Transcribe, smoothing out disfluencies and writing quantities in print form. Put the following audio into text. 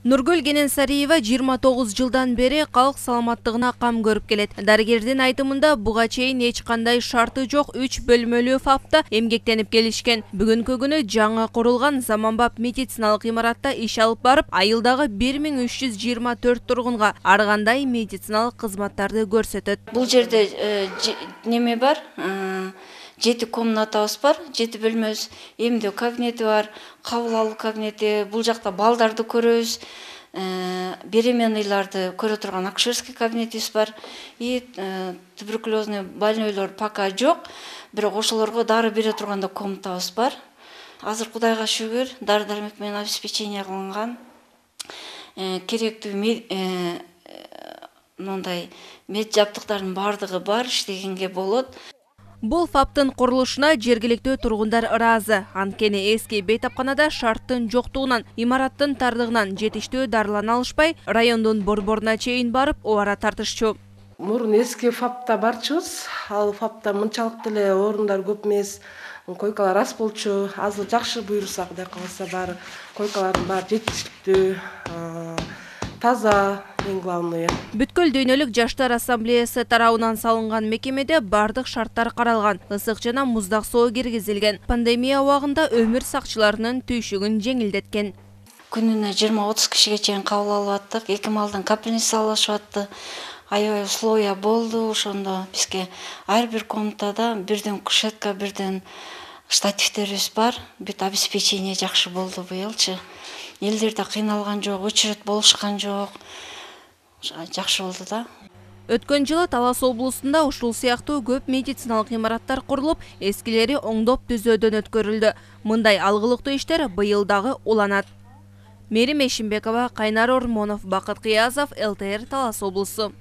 Нургүл Кененсариева 29 жылдан бери калк саламаттыгына кам көрүп келет. Дарыгердин айтымында буга чейин эч кандай шарты жок 3 бөлмөлүү ФАПта эмгектенип келишкен. Бүгүнкү күнү жаңы курулган заманбап медициналык имаратта иш алып барып, айылдагы 1324 тургунга ар кандай медициналык кызматтарды көрсөтөт. Бул жерде неме бар? 7 комнатабыз бар, 7 бөлмөбүз, эмдөө кабинети бар, кабыл алуу кабинети, бул жакта балдарды көрөбүз, беременныйларды көрө турган акушерский кабинетибиз бар. И туберкулезный больнойлор пока жок, бирок ошолорго дары бере турганда комнатабыз бар. Азыр Кудайга шүгүр, дары-дармек менен обеспечение кылынган. Керектүү мындай мед жабдыктардын бардыгы бар, иштегенге болот. Бул ФАПтын курулушуна жергиликтүү тургундар ыраазы. Анткени эски бейтапканада шарттын жоктугунан, имараттын тардыгынан жетиштүү дарылана алышпай, райондун борборуна чейин барып, убара тартышчу. Мурун эски ФАПта барчубуз. Ал ФАПта мынчалык деле орундар көп эмес, койкалар аз болчу. Азыр жакшы буйрусак, Кудай кааласа, баары койкалардын баары жетиштүү, таза, эң главное. Бүткүл дүйнөлүк жаштар ассамблеясы тарабынан салынган мекемеде бардык шарттар каралган, ысык жана муздак суу киргизилген. Пандемия убагында өмүр сакчыларынын түйшүгүн жеңилдеткен. Күнүнө 20-30 кишиге чейин кабыл алып аттык, 2 малдан капельница алышып атты. Аябай условия болду, ошондо бизге ар бир комнатада бирден кушетка, бирден штативтерибиз бар. Бүт обеспечение жакшы болду быйылчы. Элдерде кыйналган жок, очередь болушкан жок. Жакшы болду да. Өткөн жылы Талас облусунда ушул сыяктуу көп медициналык имараттар курулуп, эскилери оңдоп түзөөдөн өткөрүлдү. Мындай алгылыктуу иштер быйыл дагы уланат. Мерим Эшимбекова, Кайнар Ормонов, Бакыт Кыязов, ЛТР, Талас облусу.